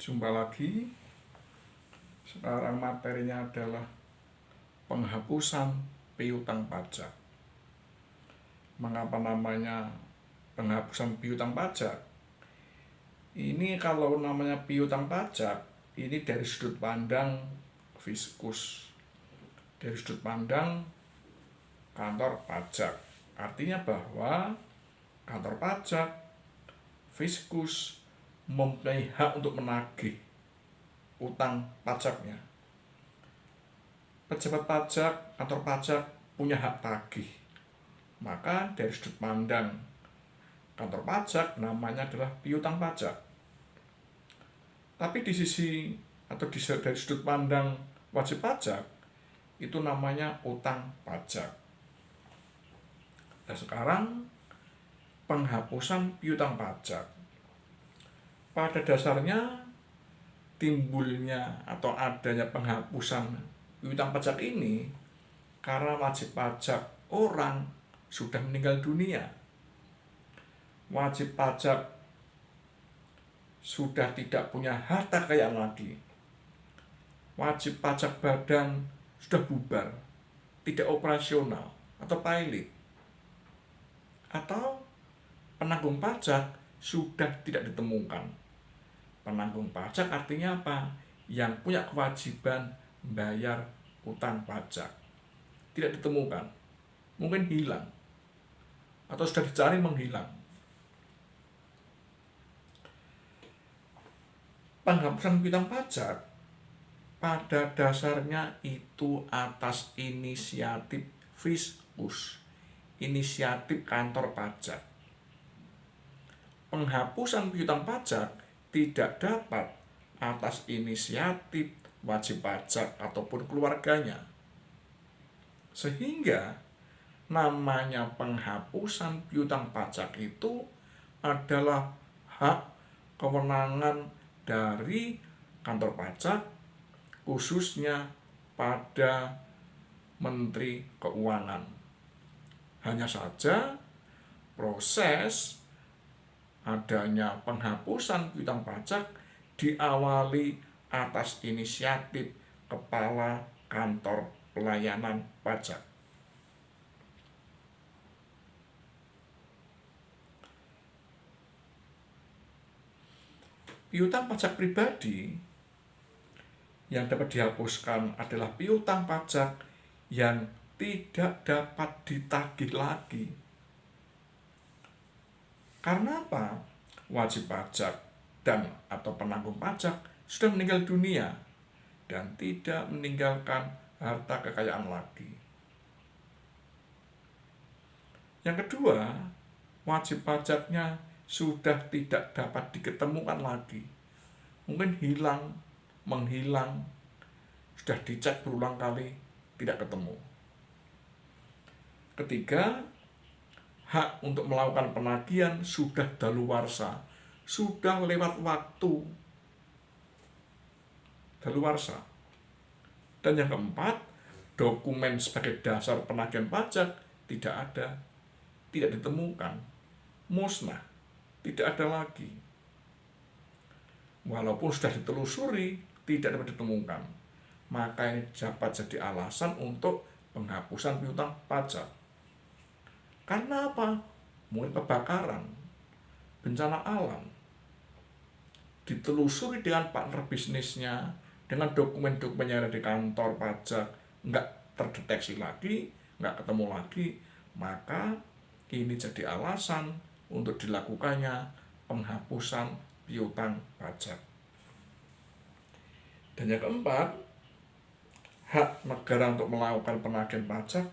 Jumpa lagi. Sekarang materinya adalah penghapusan piutang pajak. Mengapa namanya penghapusan piutang pajak? Ini kalau namanya piutang pajak, ini dari sudut pandang fiskus, dari sudut pandang kantor pajak. Artinya bahwa kantor pajak, fiskus mempunyai hak untuk menagih utang pajaknya. Pejabat pajak, kantor pajak punya hak tagih. Maka dari sudut pandang kantor pajak namanya adalah piutang pajak. Tapi di sisi atau dari sudut pandang wajib pajak itu namanya utang pajak. Nah sekarang penghapusan piutang pajak. Pada dasarnya timbulnya atau adanya penghapusan piutang pajak ini karena wajib pajak orang sudah meninggal dunia. Wajib pajak sudah tidak punya harta kekayaan lagi. Wajib pajak badan sudah bubar, tidak operasional atau pilot. Atau penanggung pajak sudah tidak ditemukan. Penanggung pajak artinya apa? Yang punya kewajiban membayar utang pajak. Tidak ditemukan. Mungkin hilang. Atau sudah dicari menghilang. Penghapusan piutang pajak pada dasarnya itu atas inisiatif fiskus, inisiatif kantor pajak. Penghapusan piutang pajak tidak dapat atas inisiatif wajib pajak ataupun keluarganya. Sehingga namanya penghapusan piutang pajak itu adalah hak kewenangan dari kantor pajak, khususnya pada Menteri Keuangan. Hanya saja proses adanya penghapusan piutang pajak diawali atas inisiatif Kepala Kantor Pelayanan Pajak. Piutang pajak pribadi yang dapat dihapuskan adalah piutang pajak yang tidak dapat ditagih lagi. Karena apa? Wajib pajak dan atau penanggung pajak sudah meninggal dunia dan tidak meninggalkan harta kekayaan lagi. Yang kedua, wajib pajaknya sudah tidak dapat diketemukan lagi. Mungkin hilang, menghilang, sudah dicek berulang kali, tidak ketemu. Ketiga, hak untuk melakukan penagihan sudah daluwarsa, sudah lewat waktu daluwarsa. Dan yang keempat, dokumen sebagai dasar penagihan pajak tidak ada, tidak ditemukan, musnah, tidak ada lagi. Walaupun sudah ditelusuri, tidak dapat ditemukan. Maka ini dapat jadi alasan untuk penghapusan piutang pajak. Karena apa? Mungkin kebakaran, bencana alam. Ditelusuri dengan partner bisnisnya, dengan dokumen-dokumen yang ada di kantor pajak, nggak terdeteksi lagi, nggak ketemu lagi, maka ini jadi alasan untuk dilakukannya penghapusan piutang pajak. Dan yang keempat, hak negara untuk melakukan penagihan pajak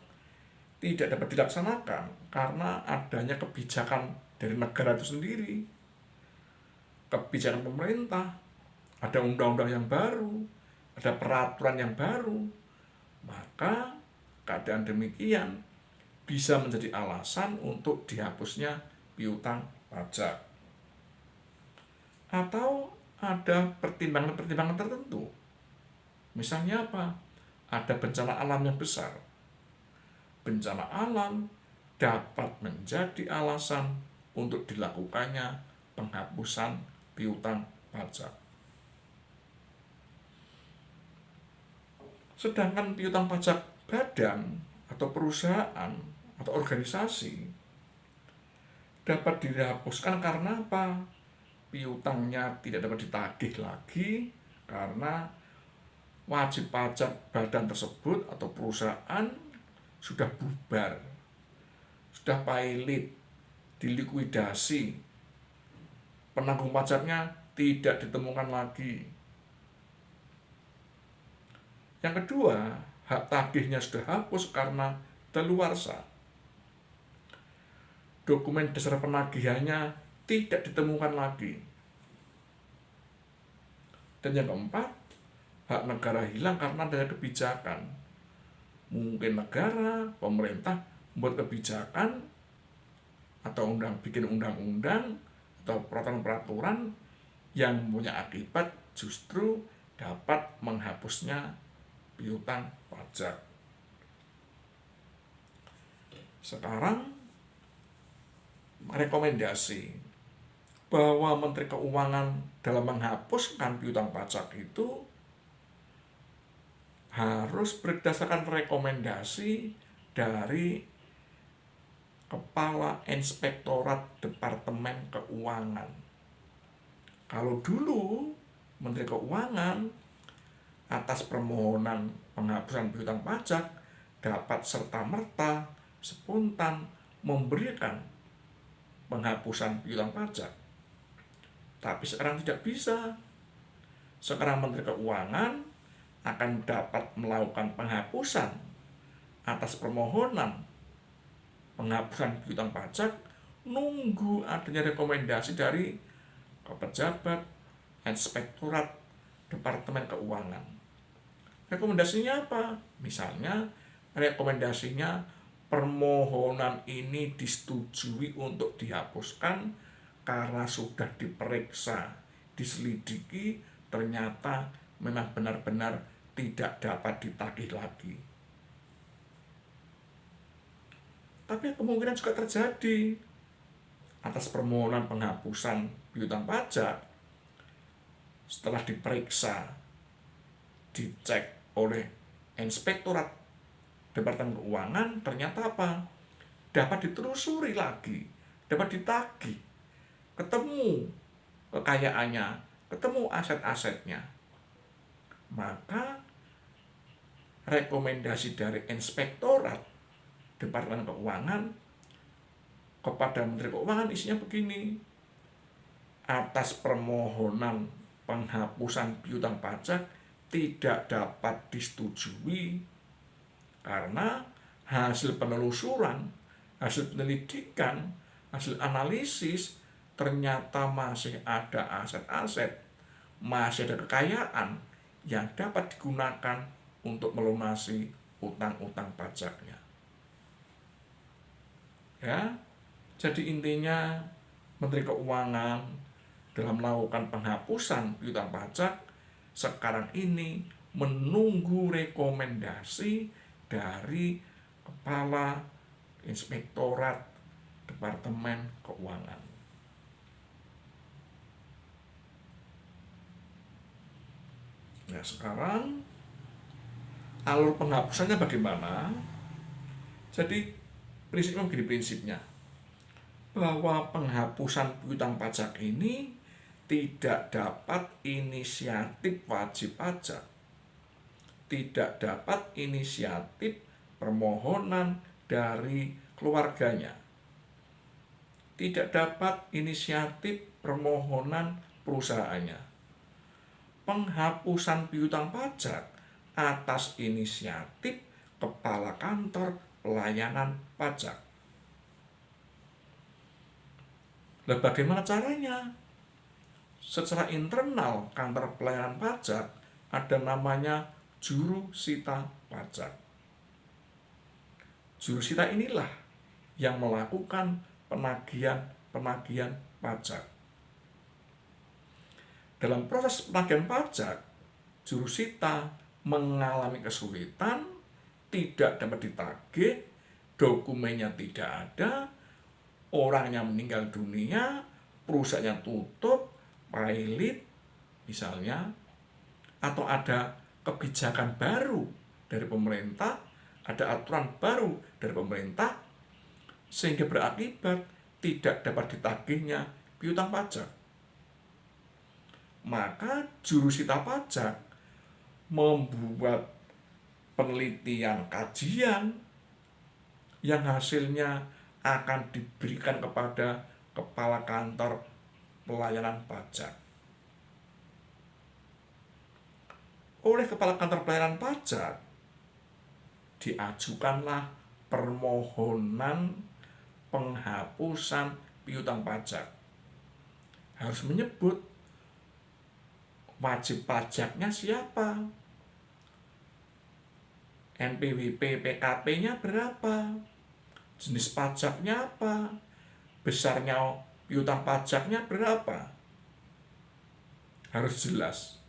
tidak dapat dilaksanakan karena adanya kebijakan dari negara itu sendiri. Kebijakan pemerintah, ada undang-undang yang baru, ada peraturan yang baru. Maka keadaan demikian bisa menjadi alasan untuk dihapusnya piutang pajak. Atau ada pertimbangan-pertimbangan tertentu. Misalnya apa? Ada bencana alam yang besar. Bencana alam dapat menjadi alasan untuk dilakukannya penghapusan piutang pajak. Sedangkan piutang pajak badan atau perusahaan atau organisasi dapat dihapuskan karena apa? Piutangnya tidak dapat ditagih lagi karena wajib pajak badan tersebut atau perusahaan sudah bubar, sudah pailit, dilikuidasi, penanggung pajaknya tidak ditemukan lagi. Yang kedua, hak tagihnya sudah hapus karena daluarsa. Dokumen dasar penagihannya tidak ditemukan lagi. Dan yang keempat, hak negara hilang karena adanya kebijakan. Mungkin negara, pemerintah membuat kebijakan atau bikin undang-undang atau peraturan-peraturan yang punya akibat justru dapat menghapusnya piutang pajak. Sekarang rekomendasi bahwa Menteri Keuangan dalam menghapuskan piutang pajak itu harus berdasarkan rekomendasi dari Kepala Inspektorat Departemen Keuangan. Kalau dulu Menteri Keuangan atas permohonan penghapusan piutang pajak dapat serta-merta spontan memberikan penghapusan piutang pajak. Tapi sekarang tidak bisa. Sekarang Menteri Keuangan akan dapat melakukan penghapusan atas permohonan penghapusan piutang pajak, nunggu adanya rekomendasi dari pejabat Inspektorat Departemen Keuangan. Rekomendasinya apa? Misalnya rekomendasinya permohonan ini disetujui untuk dihapuskan karena sudah diperiksa, diselidiki, ternyata memang benar-benar tidak dapat ditagih lagi. Tapi kemungkinan juga terjadi atas permohonan penghapusan piutang pajak setelah diperiksa, dicek oleh Inspektorat Departemen Keuangan, ternyata apa? Dapat ditelusuri lagi, dapat ditagih, ketemu kekayaannya, ketemu aset-asetnya. Maka rekomendasi dari Inspektorat Departemen Keuangan kepada Menteri Keuangan isinya begini: atas permohonan penghapusan piutang pajak tidak dapat disetujui karena hasil penelusuran, hasil penyelidikan, hasil analisis ternyata masih ada aset-aset, masih ada kekayaan yang dapat digunakan untuk melunasi utang-utang pajaknya. Ya, jadi intinya Menteri Keuangan dalam melakukan penghapusan piutang pajak sekarang ini menunggu rekomendasi dari Kepala Inspektorat Departemen Keuangan. Nah, sekarang alur penghapusannya bagaimana? Jadi prinsipnya begini prinsipnya, bahwa penghapusan piutang pajak ini tidak dapat inisiatif wajib pajak, tidak dapat inisiatif permohonan dari keluarganya, tidak dapat inisiatif permohonan perusahaannya. Penghapusan piutang pajak atas inisiatif Kepala Kantor Pelayanan Pajak. Nah, bagaimana caranya? Secara internal kantor pelayanan pajak ada namanya juru sita pajak. Juru sita inilah yang melakukan penagihan pajak. Dalam proses penagihan pajak, juru sita mengalami kesulitan, tidak dapat ditagih, dokumennya tidak ada, orangnya meninggal dunia, perusahaannya tutup, pailit misalnya, atau ada kebijakan baru dari pemerintah, ada aturan baru dari pemerintah, sehingga berakibat tidak dapat ditagihnya piutang pajak. Maka jurusita pajak membuat penelitian kajian yang hasilnya akan diberikan kepada kepala kantor pelayanan pajak. Oleh kepala kantor pelayanan pajak diajukanlah permohonan penghapusan piutang pajak. Harus menyebut wajib pajaknya siapa, NPWP PKP-nya berapa, jenis pajaknya apa, besarnya piutang pajaknya berapa. Harus jelas.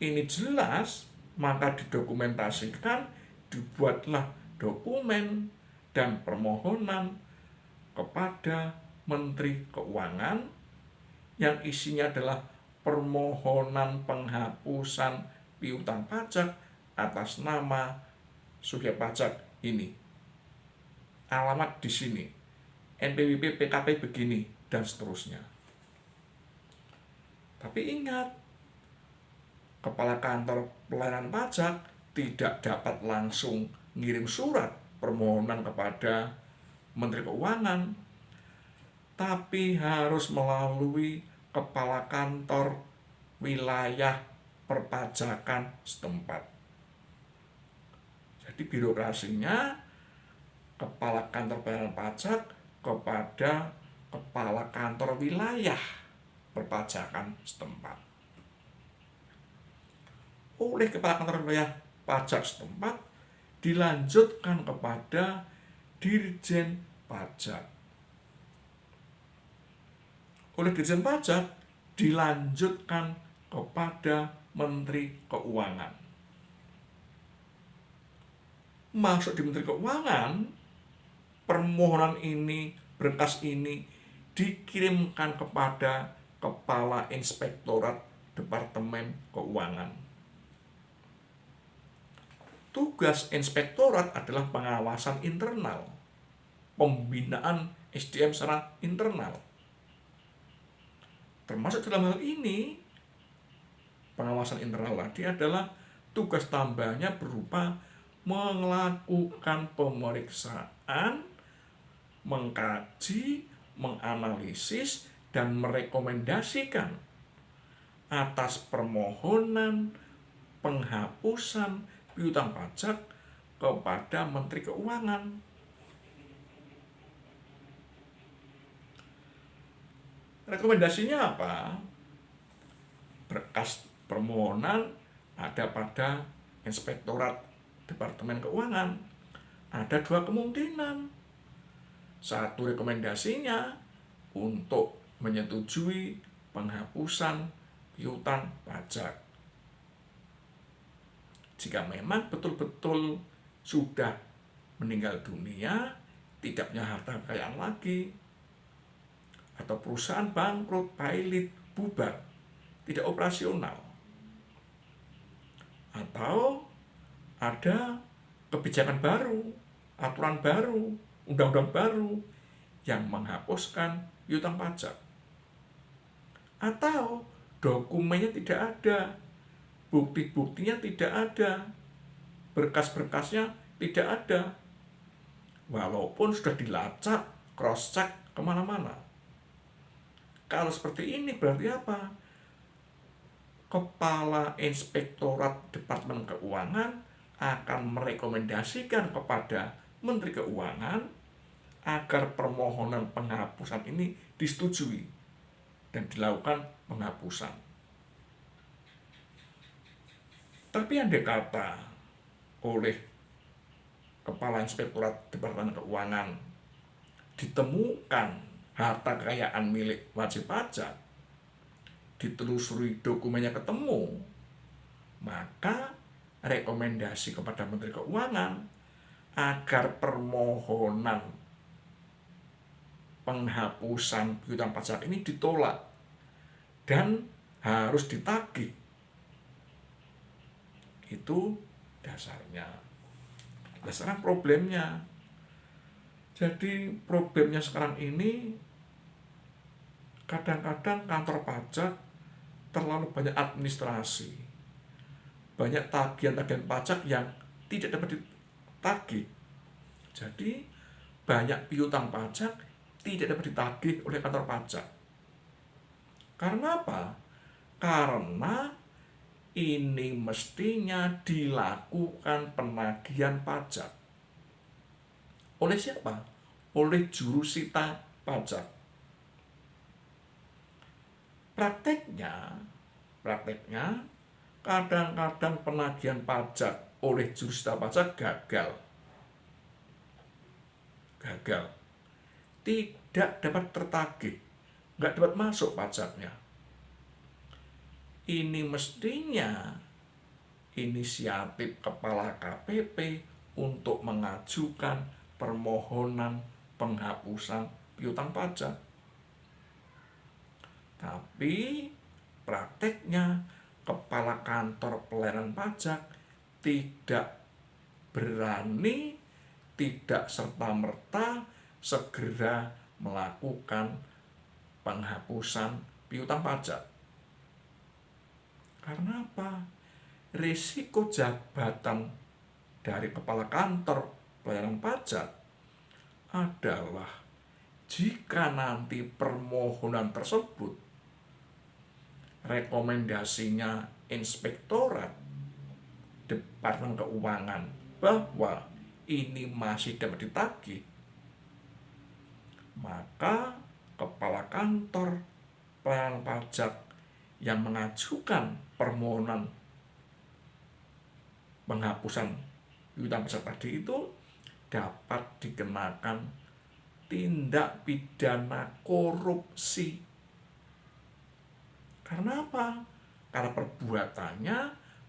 Ini jelas, maka didokumentasikan, dibuatlah dokumen dan permohonan kepada Menteri Keuangan yang isinya adalah permohonan penghapusan piutang pajak atas nama subjek pajak ini. Alamat di sini, NPWP PKP begini, dan seterusnya. Tapi ingat, kepala kantor pelayanan pajak tidak dapat langsung ngirim surat permohonan kepada Menteri Keuangan, tapi harus melalui kepala kantor wilayah perpajakan setempat. Jadi birokrasinya kepala kantor pelayanan pajak kepada kepala kantor wilayah perpajakan setempat. Oleh kepala kantor wilayah pajak setempat dilanjutkan kepada Dirjen Pajak. Oleh Dirjen Pajak dilanjutkan kepada Menteri Keuangan. Masuk di Menteri Keuangan, permohonan ini, berkas ini dikirimkan kepada Kepala Inspektorat Departemen Keuangan. Tugas inspektorat adalah pengawasan internal, pembinaan SDM secara internal. Termasuk dalam hal ini, pengawasan internal tadi adalah tugas tambahnya berupa melakukan pemeriksaan, mengkaji, menganalisis, dan merekomendasikan atas permohonan penghapusan piutang pajak kepada Menteri Keuangan. Rekomendasinya apa? Berkas permohonan ada pada Inspektorat Departemen Keuangan. Ada dua kemungkinan. Satu, rekomendasinya untuk menyetujui penghapusan piutang pajak. Jika memang betul-betul sudah meninggal dunia, tidak punya harta kekayaan lagi, atau perusahaan bangkrut, pailit, bubar, tidak operasional, atau ada kebijakan baru, aturan baru, undang-undang baru yang menghapuskan piutang pajak, atau dokumennya tidak ada, bukti-buktinya tidak ada, berkas-berkasnya tidak ada, walaupun sudah dilacak, cross-check kemana-mana. Kalau seperti ini berarti apa? Kepala Inspektorat Departemen Keuangan akan merekomendasikan kepada Menteri Keuangan agar permohonan penghapusan ini disetujui dan dilakukan penghapusan. Tapi andai kata oleh Kepala Inspektorat Departemen Keuangan ditemukan harta kekayaan milik wajib pajak, ditelusuri dokumennya ketemu, maka rekomendasi kepada Menteri Keuangan agar permohonan penghapusan piutang pajak ini ditolak dan harus ditagih Itu dasarnya. Nah, sekarang problemnya. Jadi problemnya sekarang ini, kadang-kadang kantor pajak terlalu banyak administrasi, banyak tagihan-tagihan pajak yang tidak dapat ditagih. Jadi banyak piutang pajak tidak dapat ditagih oleh kantor pajak. Karena apa? Karena ini mestinya dilakukan penagihan pajak. Oleh siapa? Oleh jurusita pajak. Prakteknya kadang-kadang penagihan pajak oleh jurusita pajak gagal, tidak dapat tertagih, nggak dapat masuk pajaknya. Ini mestinya inisiatif kepala KPP untuk mengajukan permohonan penghapusan piutang pajak. Tapi prakteknya kepala kantor pelayanan pajak tidak berani, tidak serta-merta segera melakukan penghapusan piutang pajak. Karena apa? Risiko jabatan dari kepala kantor pelayanan pajak adalah jika nanti permohonan tersebut rekomendasinya inspektorat Departemen Keuangan bahwa ini masih dapat ditagih, maka kepala kantor pelayanan pajak yang mengajukan permohonan penghapusan piutang pajak tadi itu dapat dikenakan tindak pidana korupsi. Karena apa? Karena perbuatannya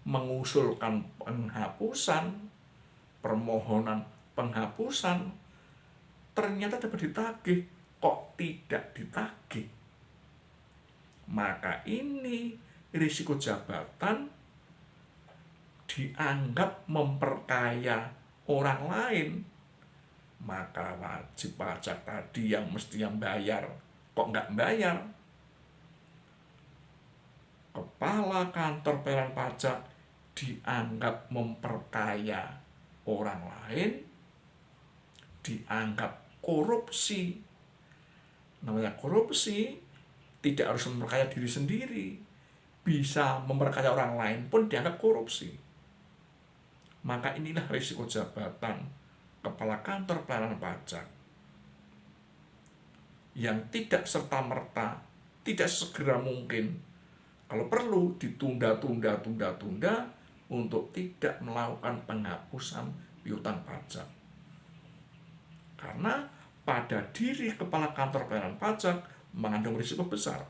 mengusulkan penghapusan, permohonan penghapusan, ternyata dapat ditagih, kok tidak ditagih. Maka ini risiko jabatan dianggap memperkaya orang lain. Maka wajib pajak tadi yang mestinya bayar, kok nggak bayar. Kepala kantor pelayanan pajak dianggap memperkaya orang lain, dianggap korupsi. Namanya korupsi tidak harus memperkaya diri sendiri, bisa memperkaya orang lain pun dianggap korupsi. Maka inilah risiko jabatan kepala kantor pelayanan pajak yang tidak serta-merta, tidak segera mungkin, kalau perlu ditunda untuk tidak melakukan penghapusan piutang pajak. Karena pada diri kepala kantor pelayanan pajak mengandung risiko besar,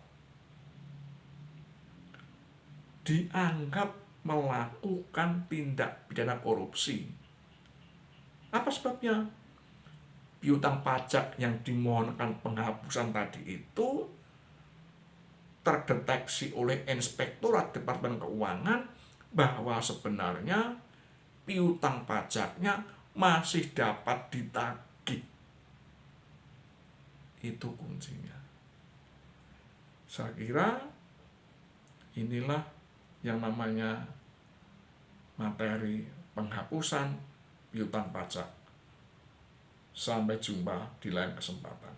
dianggap melakukan tindak pidana korupsi. Apa sebabnya? Piutang pajak yang dimohonkan penghapusan tadi itu terdeteksi oleh Inspektorat Departemen Keuangan bahwa sebenarnya piutang pajaknya masih dapat ditagih. Itu kuncinya. Saya kira inilah yang namanya materi penghapusan piutang pajak. Sampai jumpa di lain kesempatan.